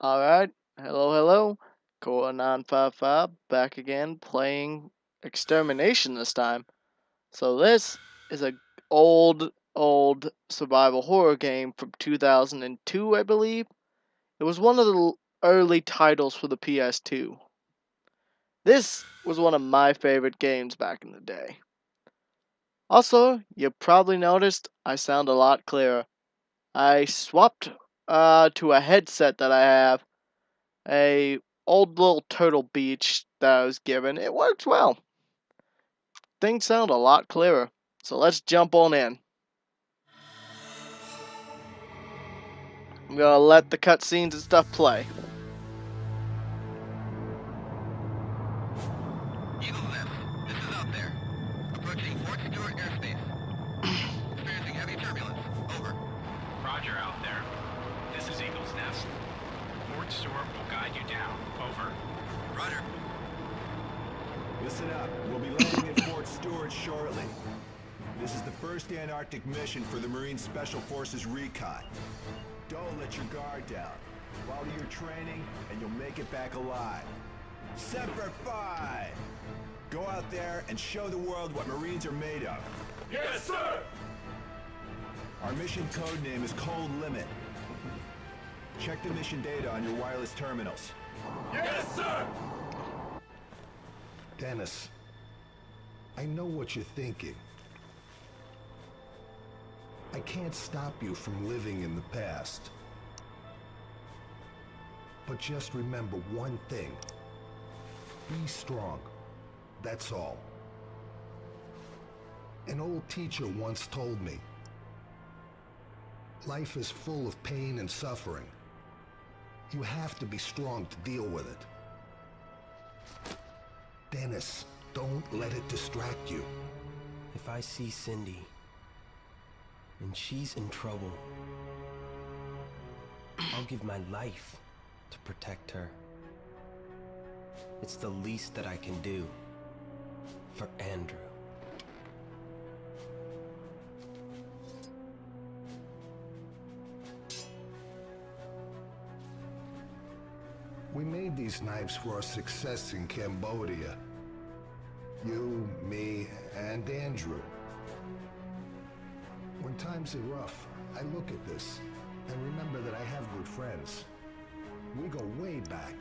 Alright, hello, Core955 back again playing Extermination this time. So this is a old survival horror game from 2002, I believe. It was one of the early titles for the PS2. This was one of my favorite games back in the day. Also, you probably noticed I sound a lot clearer. I swapped to a headset that I have. A old little Turtle Beach that I was given. It works well. Things sound a lot clearer. So let's jump on in. I'm gonna let the cutscenes and stuff play. Eagle Nest, this is out there. Approaching Fort Stewart airspace. Experiencing heavy turbulence. Over. Roger out there. This is Eagle's Nest. Fort Stewart will guide you down. Over. Roger. Listen up. We'll be landing at Fort Stewart shortly. This is the first Antarctic mission for the Marine Special Forces Recon. Don't let your guard down. Follow your training, and you'll make it back alive. Semper Fi! Go out there and show the world what Marines are made of. Yes, sir! Our mission code name is Cold Limit. Check the mission data on your wireless terminals. Yes, sir! Dennis, I know what you're thinking. I can't stop you from living in the past. But just remember one thing. Be strong. That's all. An old teacher once told me, life is full of pain and suffering. You have to be strong to deal with it. Dennis, don't let it distract you. If I see Cindy, and she's in trouble, I'll give my life to protect her. It's the least that I can do for Andrew. We made these knives for our success in Cambodia. You, me, and Andrew. When times are rough, I look at this and remember that I have good friends. We go way back.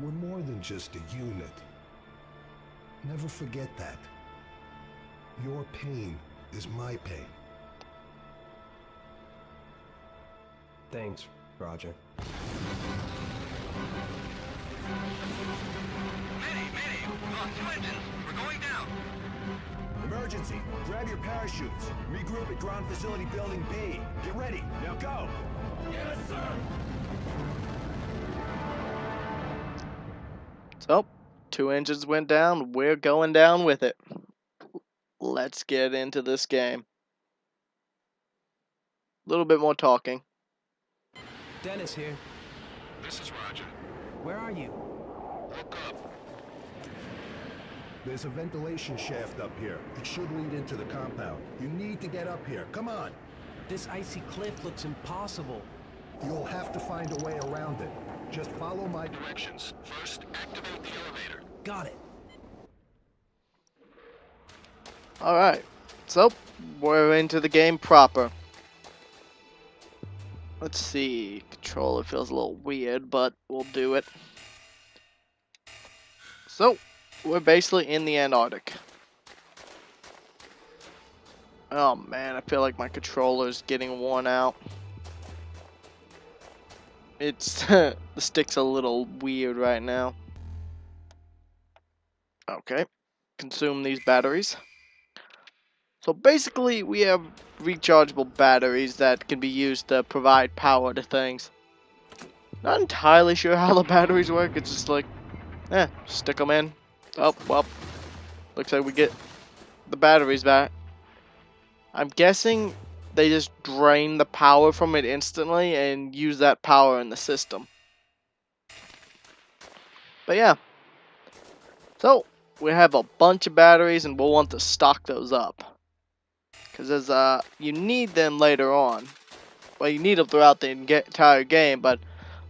We're more than just a unit. Never forget that. Your pain is my pain. Thanks, Roger. Manny, we lost 2 engines. We're going down. Emergency! Grab your parachutes. Regroup at Ground Facility Building B. Get ready. Now go! Yes, sir! So, 2 engines went down. We're going down with it. Let's get into this game. A little bit more talking. Dennis here. This is Roger. Where are you? Look up. There's a ventilation shaft up here. It should lead into the compound. You need to get up here. Come on! This icy cliff looks impossible. You'll have to find a way around it. Just follow my Directions. First, activate the elevator. Got it. Alright, so we're into the game proper. Let's see, controller feels a little weird, but we'll do it. So, we're basically in the Antarctic. Oh man, I feel like my controller's getting worn out. It's, the stick's a little weird right now. Okay, consume these batteries. So basically, we have rechargeable batteries that can be used to provide power to things. Not entirely sure how the batteries work. It's just like, stick them in. Oh, well, looks like we get the batteries back. I'm guessing they just drain the power from it instantly and use that power in the system. But yeah. So, we have a bunch of batteries and we'll want to stock those up. Because you need them later on. well, you need them throughout the entire game, but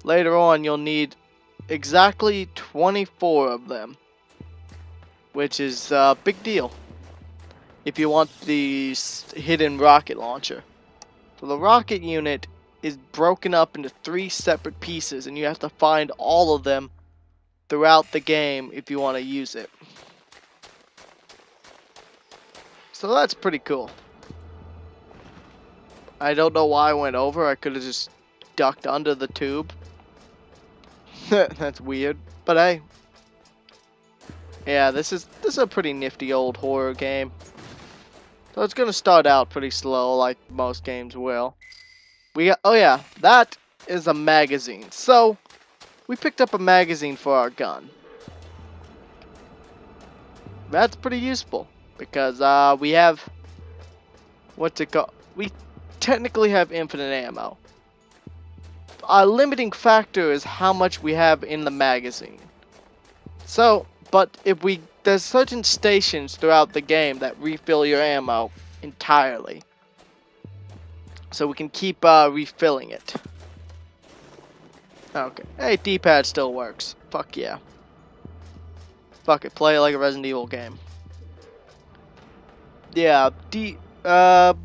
later on you'll need exactly 24 of them, which is a big deal if you want the hidden rocket launcher. So the rocket unit is broken up into 3 separate pieces, and you have to find all of them throughout the game if you want to use it. So that's pretty cool. I don't know why I went over. I could have just ducked under the tube. That's weird, but hey. Yeah, this is a pretty nifty old horror game. So it's gonna start out pretty slow, like most games will. Oh yeah, that is a magazine. So we picked up a magazine for our gun. That's pretty useful because we have what's it called? We technically have infinite ammo. Our limiting factor is how much we have in the magazine. So, but there's certain stations throughout the game that refill your ammo entirely. So we can keep refilling it. Okay. Hey, D-pad still works. Fuck yeah. Fuck it, play it like a Resident Evil game. Yeah, what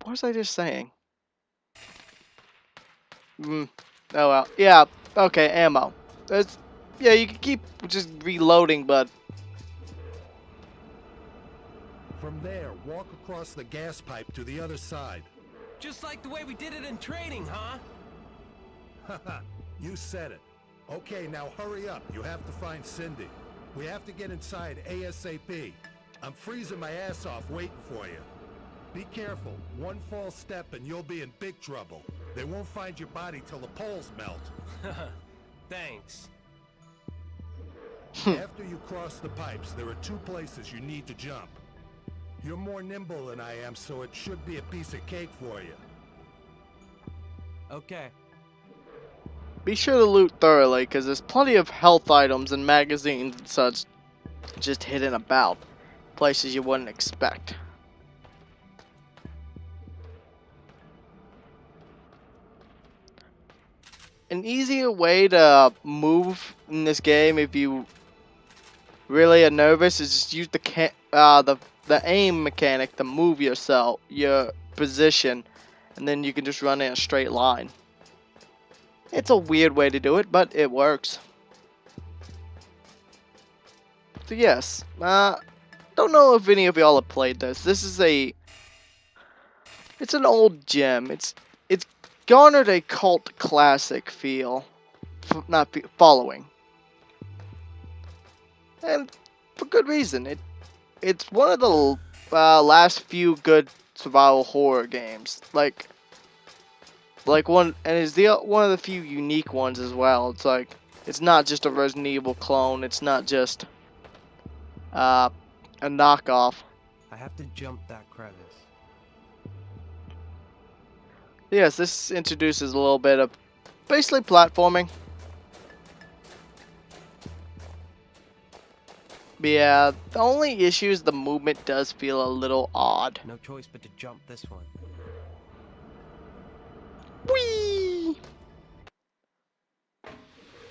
was I just saying? Oh well. Yeah, okay, ammo. Yeah, you can keep just reloading, but From there, walk across the gas pipe to the other side. Just like the way we did it in training, huh? Haha, you said it. Okay, now hurry up. You have to find Cindy. We have to get inside ASAP. I'm freezing my ass off waiting for you. Be careful. One false step and you'll be in big trouble. They won't find your body till the poles melt. Thanks. After you cross the pipes, there are 2 places you need to jump. You're more nimble than I am, so it should be a piece of cake for you. Okay. be sure to loot thoroughly, because there's plenty of health items and magazines and such just hidden about. Places you wouldn't expect. An easier way to move in this game if you really are nervous is just use the aim mechanic to move your position, and then you can just run in a straight line. It's a weird way to do it, but it works. So yes, don't know if any of y'all have played this. It's an old gem. It's garnered a cult classic feel, following, and for good reason. It's one of the last few good survival horror games. Like one, and it's one of the few unique ones as well. It's like it's not just a Resident Evil clone. It's not just a knockoff. I have to jump that crevice. Yes, this introduces a little bit of basically platforming. But yeah, the only issue is the movement does feel a little odd. No choice but to jump this one. Whee!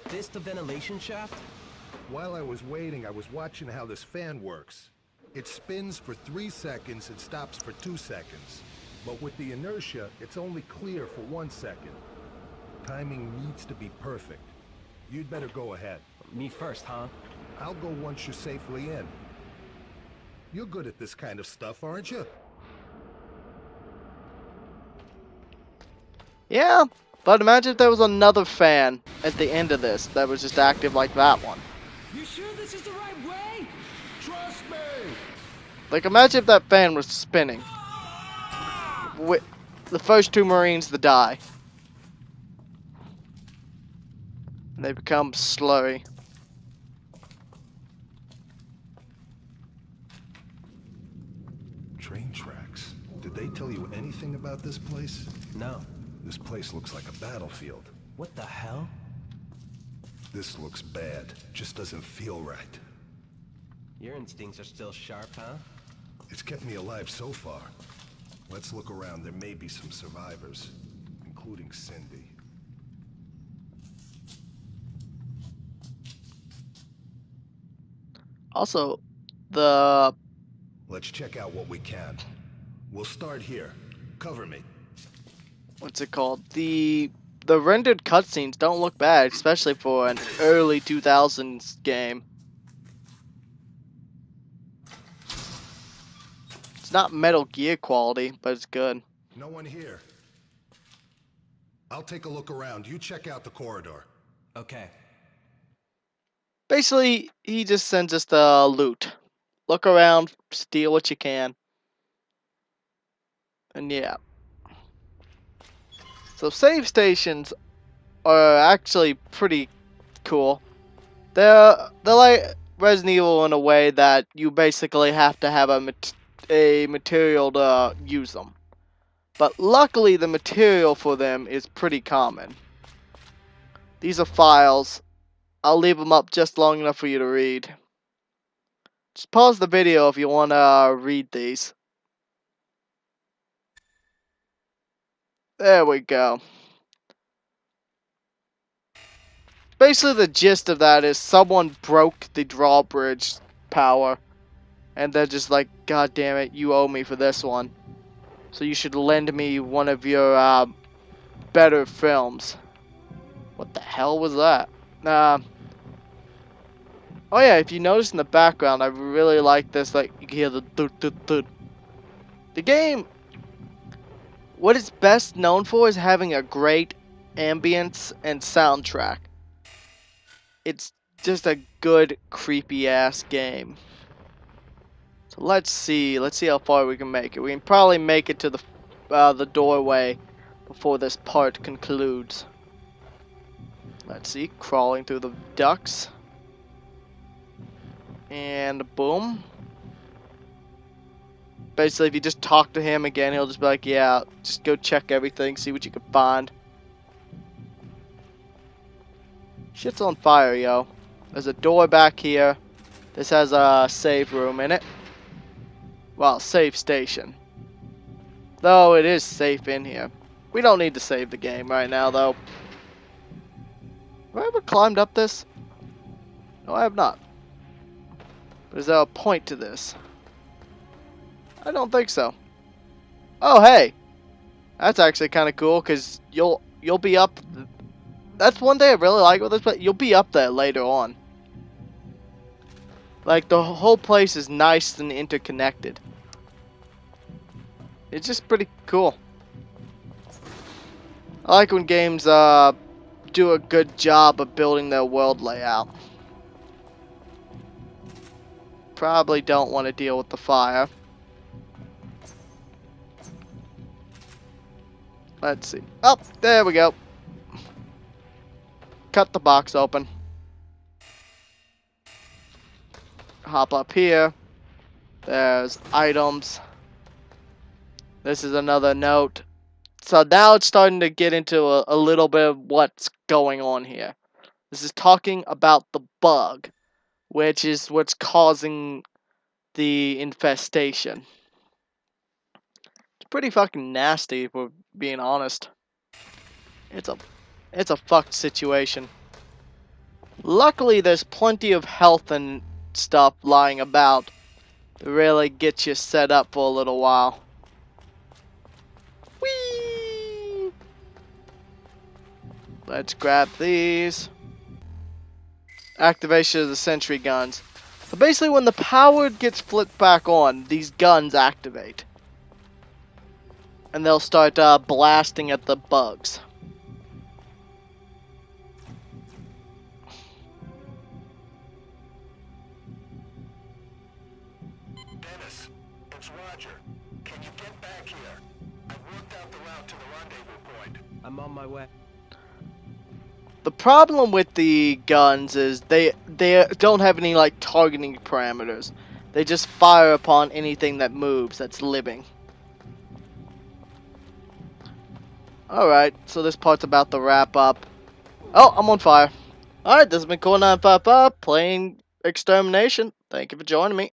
This the ventilation shaft? While I was waiting, I was watching how this fan works. It spins for 3 seconds and stops for 2 seconds. But with the inertia, it's only clear for 1 second. Timing needs to be perfect. You'd better go ahead. Me first, huh? I'll go once you're safely in. You're good at this kind of stuff, aren't you? Yeah, but imagine if there was another fan at the end of this that was just active like that one. You sure this is the right way? Trust me! Like, imagine if that fan was spinning. With the first 2 Marines to die. And they become slurry. Train tracks. Did they tell you anything about this place? No. This place looks like a battlefield. What the hell? This looks bad. Just doesn't feel right. Your instincts are still sharp, huh? It's kept me alive so far. Let's look around. There may be some survivors. including Cindy. Also, the Let's check out what we can. We'll start here. Cover me. what's it called? The rendered cutscenes don't look bad, especially for an early 2000s game. It's not Metal Gear quality, but it's good. No one here. I'll take a look around. You check out the corridor. Okay. Basically, he just sends us the loot. Look around, steal what you can. And yeah. So save stations are actually pretty cool. They're like Resident Evil in a way that you basically have to have a material to use them. But luckily the material for them is pretty common. These are files. I'll leave them up just long enough for you to read. Just pause the video if you want to read these. There we go. Basically the gist of that is someone broke the drawbridge power. And they're just like, God damn it, you owe me for this one. So you should lend me one of your better films. What the hell was that? Oh yeah, if you notice in the background, I really like this, like, you can hear the dut. The game, what it's best known for is having a great ambience and soundtrack. It's just a good, creepy-ass game. So let's see how far we can make it. We can probably make it to the doorway before this part concludes. Let's see, crawling through the ducts. And boom. Basically, if you just talk to him again, he'll just be like, yeah, just go check everything, see what you can find. Shit's on fire, yo. There's a door back here. This has a save room in it. Well, save station. Though it is safe in here. We don't need to save the game right now, though. Have I ever climbed up this? No, I have not. But is there a point to this? I don't think so. Oh, hey! That's actually kind of cool, because you'll be up... That's one thing I really like with this, but you'll be up there later on. Like, the whole place is nice and interconnected. It's just pretty cool. I like when games do a good job of building their world layout. Probably don't want to deal with the fire. Let's see. Oh, there we go. Cut the box open. Hop up here. There's items. This is another note. So now it's starting to get into a little bit of what's going on here. This is talking about the bug, which is what's causing the infestation. It's pretty fucking nasty, if we're being honest. It's a fucked situation. Luckily, there's plenty of health and stuff lying about to really get you set up for a little while. Whee! Let's grab these. Activation of the sentry guns. So basically, when the power gets flipped back on, these guns activate. And they'll start blasting at the bugs. Dennis, it's Roger. Can you get back here? I've worked out the route to the rendezvous point. I'm on my way. The problem with the guns is they don't have any like targeting parameters. They just fire upon anything that moves, that's living. Alright, so this part's about to wrap up. Oh, I'm on fire. Alright, this has been Core 955 playing Extermination. Thank you for joining me.